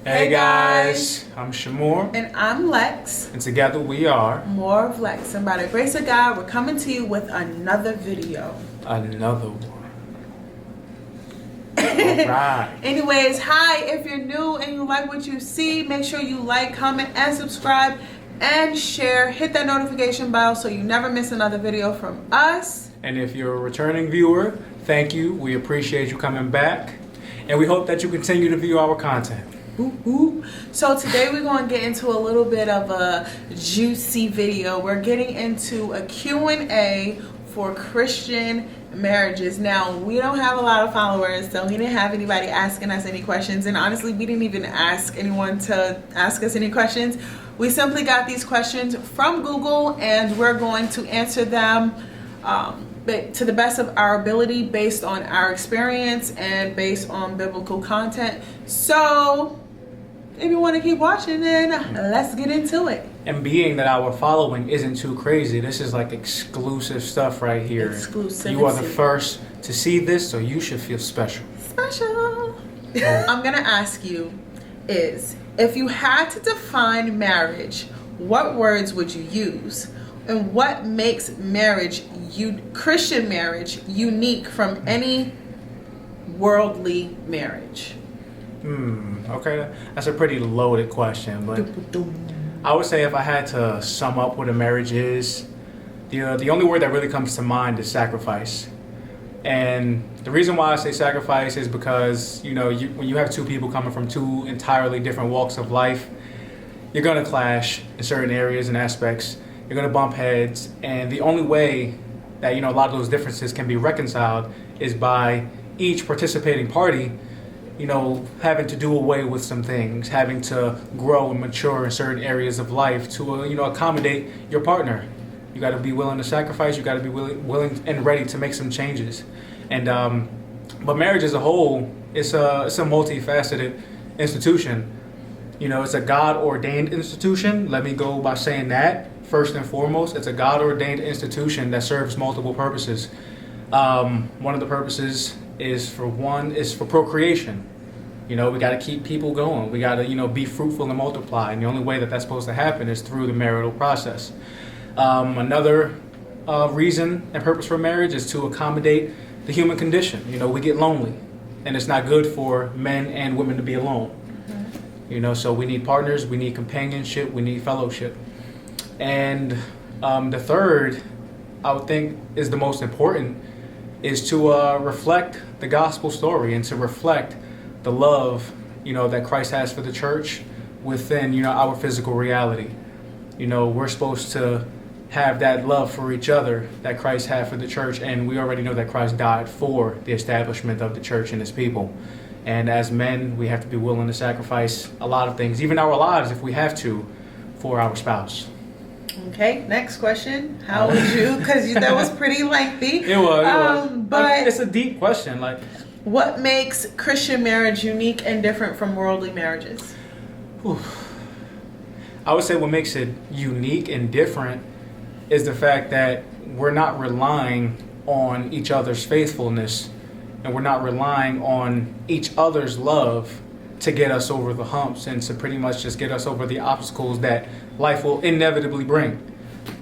Hey guys, I'm Shamor. And I'm Lex. And together we are More of Lex. And by the grace of God, we're coming to you with another video. Another one. Alright. Anyways, hi, if you're new and you like what you see, make sure you like, comment, and subscribe, and share. Hit that notification bell so you never miss another video from us. And if you're a returning viewer, thank you. We appreciate you coming back. And we hope that you continue to view our content. So today we're going to get into a little bit of a juicy video. We're getting into a Q&A for Christian marriages. Now, we don't have a lot of followers, so we didn't have anybody asking us any questions. And honestly, we didn't even ask anyone to ask us any questions. We simply got these questions from Google, and we're going to answer them but to the best of our ability, based on our experience and based on biblical content. So if you want to keep watching, then let's get into it. And being that our following isn't too crazy, this is like exclusive stuff right here. Exclusivity. You are the first to see this, so you should feel special. Special. I'm going to ask you is, if you had to define marriage, what words would you use? And what makes Christian marriage unique from any worldly marriage? Okay, that's a pretty loaded question, but I would say if I had to sum up what a marriage is, the only word that really comes to mind is sacrifice. And the reason why I say sacrifice is because, when you have two people coming from two entirely different walks of life, you're going to clash in certain areas and aspects. You're going to bump heads, and the only way that a lot of those differences can be reconciled is by each participating party having to do away with some things, having to grow and mature in certain areas of life to accommodate your partner. You got to be willing to sacrifice. You got to be willing and ready to make some changes. And but marriage as a whole, it's a multifaceted institution. It's a God-ordained institution. Let me go by saying that. First and foremost, it's a God-ordained institution that serves multiple purposes. One of the purposes is for procreation. We got to keep people going. We got to, be fruitful and multiply. And the only way that that's supposed to happen is through the marital process. Another reason and purpose for marriage is to accommodate the human condition. We get lonely, and it's not good for men and women to be alone. So we need partners, we need companionship, we need fellowship. And the third, I would think, is the most important, is to reflect the gospel story and to reflect the love, that Christ has for the church within, our physical reality. We're supposed to have that love for each other that Christ had for the church, and we already know that Christ died for the establishment of the church and his people. And as men, we have to be willing to sacrifice a lot of things, even our lives if we have to, for our spouse. Okay, next question. How would you, because that was pretty lengthy. It was. But it's a deep question. What makes Christian marriage unique and different from worldly marriages? I would say what makes it unique and different is the fact that we're not relying on each other's faithfulness, and we're not relying on each other's love to get us over the humps and to pretty much just get us over the obstacles that life will inevitably bring.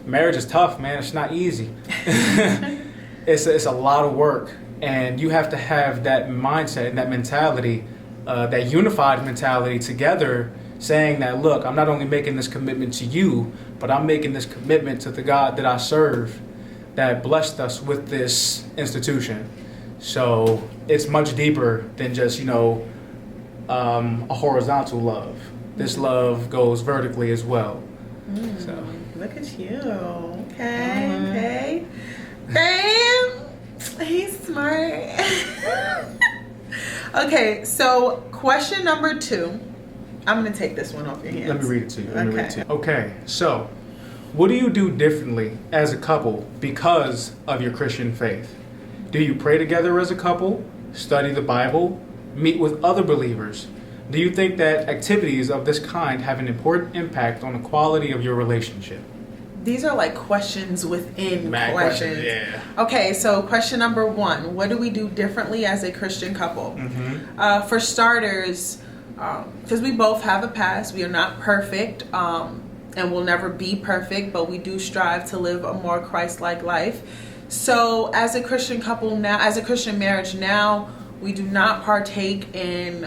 Marriage is tough, man. It's not easy. It's a lot of work, and you have to have that mindset and that mentality, that unified mentality together, saying that, look, I'm not only making this commitment to you, but I'm making this commitment to the God that I serve, that blessed us with this institution. So it's much deeper than just, a horizontal love. This love goes vertically as well. So look at you. Okay. Bam. He's smart. Okay, so question number 2. I'm going to take this one off your hands. Let me read it to you. Okay, so what do you do differently as a couple because of your Christian faith? Do you pray together as a couple, study the Bible, meet with other believers? Do you think that activities of this kind have an important impact on the quality of your relationship? These are like questions within questions. Yeah. Okay, so question number 1. What do we do differently as a Christian couple? For starters, because we both have a past. We are not perfect, and will never be perfect, but we do strive to live a more Christ-like life. So as a Christian couple now, as a Christian marriage now, we do not partake in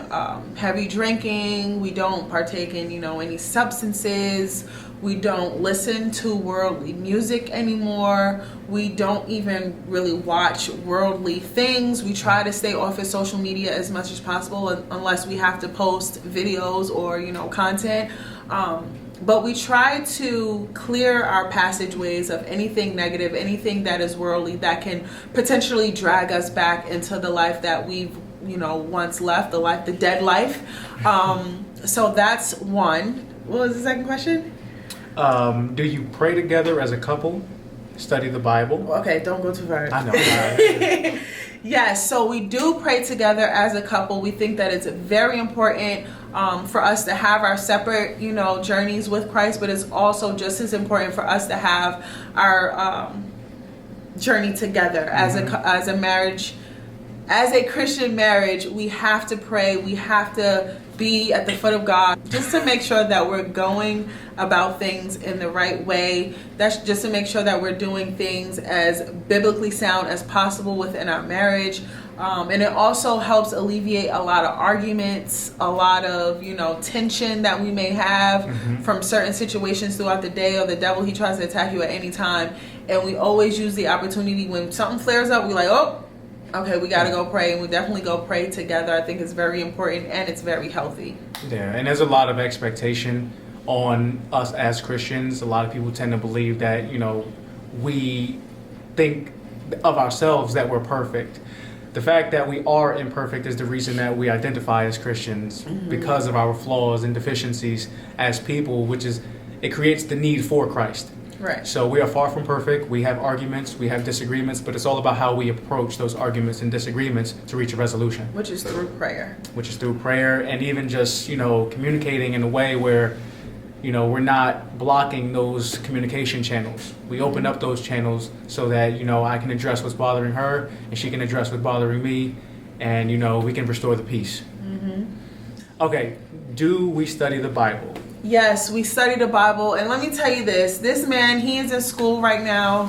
heavy drinking. We don't partake in, any substances. We don't listen to worldly music anymore. We don't even really watch worldly things. We try to stay off of social media as much as possible, unless we have to post videos or, content. But we try to clear our passageways of anything negative, anything that is worldly, that can potentially drag us back into the life that we've, once left, the dead life. So that's one. What was the second question? Do you pray together as a couple? Study the Bible? Okay, don't go too far. I know. Yes, so we do pray together as a couple. We think that it's very important for us to have our separate, journeys with Christ, but it's also just as important for us to have our journey together as a marriage. As a Christian marriage, we have to pray. We have to be at the foot of God just to make sure that we're going about things in the right way. That's just to make sure that we're doing things as biblically sound as possible within our marriage. And it also helps alleviate a lot of arguments, a lot of, tension that we may have from certain situations throughout the day, or the devil, he tries to attack you at any time. And we always use the opportunity when something flares up, we're like, oh, okay, we got to go pray, and we definitely go pray together. I think it's very important, and it's very healthy. Yeah, and there's a lot of expectation on us as Christians. A lot of people tend to believe that, we think of ourselves that we're perfect. The fact that we are imperfect is the reason that we identify as Christians, because of our flaws and deficiencies as people, it creates the need for Christ. Right. So we are far from perfect. We have arguments, we have disagreements, but it's all about how we approach those arguments and disagreements to reach a resolution. Which is through prayer. And even just, communicating in a way where, we're not blocking those communication channels. We open up those channels so that, I can address what's bothering her and she can address what's bothering me, and, we can restore the peace. Okay, do we study the Bible? Yes, we study the Bible, and let me tell you this man, he is in school right now.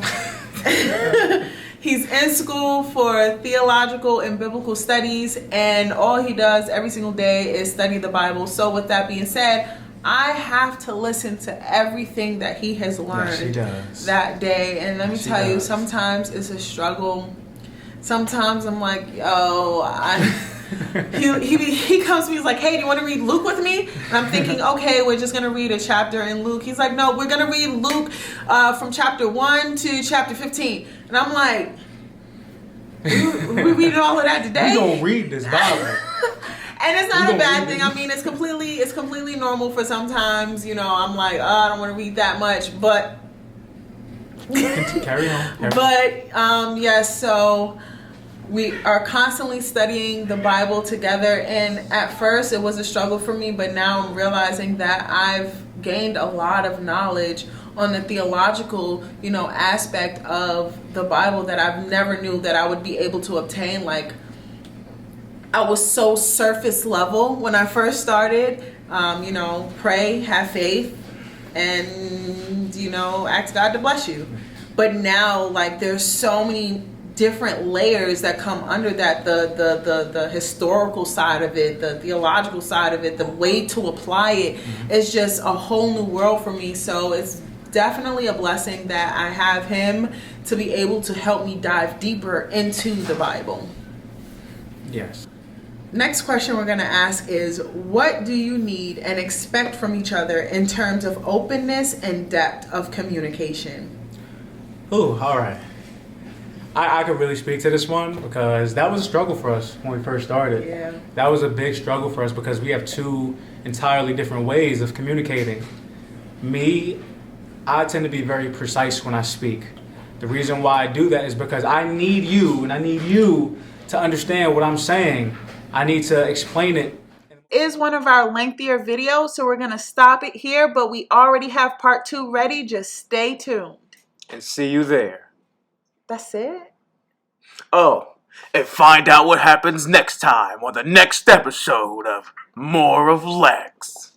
He's in school for theological and biblical studies, and all he does every single day is study the Bible. So with that being said, I have to listen to everything that he has learned that day. And let me tell you, sometimes it's a struggle. Sometimes I'm like, he comes to me, he's like, hey, do you want to read Luke with me? And I'm thinking, okay, we're just going to read a chapter in Luke. He's like, no, we're going to read Luke from chapter 1 to chapter 15. And I'm like, we reading all of that today? We don't read this Bible. And it's not a bad thing. I mean, it's completely normal for sometimes, I'm like, I don't want to read that much, but carry on. But yes, so we are constantly studying the Bible together, and at first it was a struggle for me, but now I'm realizing that I've gained a lot of knowledge on the theological, aspect of the Bible that I've never knew that I would be able to obtain. Like, I was so surface level when I first started. Pray, have faith, and ask God to bless you. But now, like, there's so many different layers that come under that, the historical side of it, the theological side of it, the way to apply it is just a whole new world for me. So it's definitely a blessing that I have him to be able to help me dive deeper into the Bible. Yes. Next question we're going to ask is, what do you need and expect from each other in terms of openness and depth of communication? Ooh, all right. I could really speak to this one because that was a struggle for us when we first started. Yeah. That was a big struggle for us because we have two entirely different ways of communicating. Me, I tend to be very precise when I speak. The reason why I do that is because I need you, and I need you to understand what I'm saying. I need to explain it. Is one of our lengthier videos, so we're going to stop it here, but we already have part 2 ready. Just stay tuned. And see you there. That's it? Oh, if Find out what happens next time on the next episode of More of Lex.